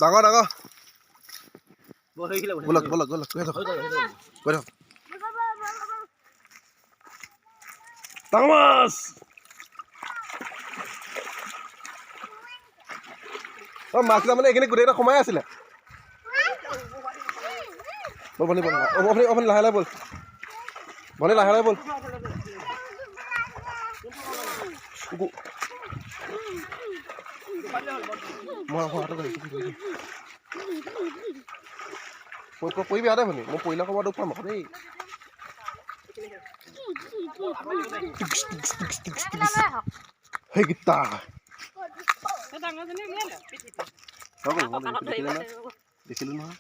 ডাঙৰ ডাঙৰ বলক বলক বলক গৈ থাকক ডাঙৰ মাছ অ মাছ মানে এইখিনি গোটেইটা সোমাই আছিলে বল বল বল লাহে লাহে বল বল লাহে লাহে বল মই হাতত পৰিবি আদে শুনি মই পৰিলে খবৰ দুখ পাম আকৌ দেই সেইকেইটা দেখিলো নহয়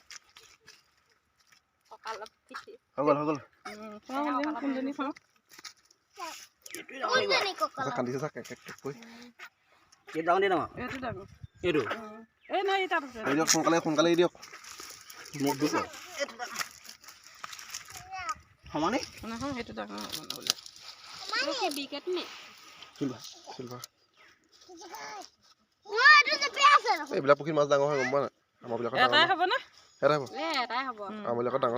হৈ গ'ল কান্দিছে চা সোনকালে সোনকালে দিয়ক মোক দিছে সমানে সেইটো ডাঙৰ এইবিলাক পুখুৰীত মাছ ডাঙৰ হয় গম পোৱা নাই আমাৰ বিলাকত এটাই হ'ব না এটাই হ'ব আমাৰ বিলাকত ডাঙৰ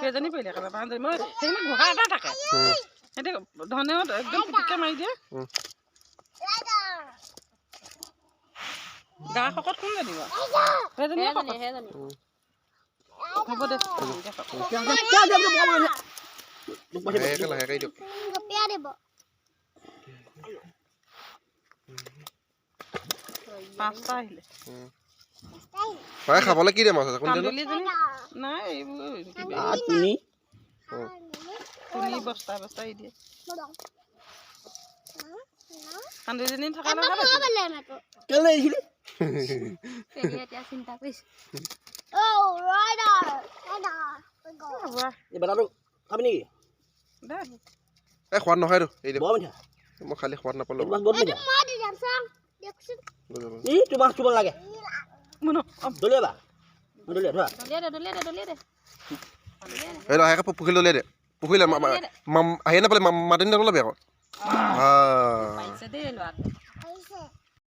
কেইজনী পৰিলে ধনেও একদম পিটিকে মাৰি দিয়ে গা শকত কোন জানিব হ'ব দে লাহেকৈ দিয়ক পাঁচটা আহিলে খাবলৈ কি দিয়ে মাছ আছে নাই এইবোৰ বস্তা বস্তা দিয়ে কান্দুলিজনী থকা চিন্তা কৰিছে সোৱাদ নহয় মই খালি সোৱাদ নাপালো পুখুৰী দলিয়াই দে পুখুৰী আহি নাপালে মাতি নল'বি আকৌ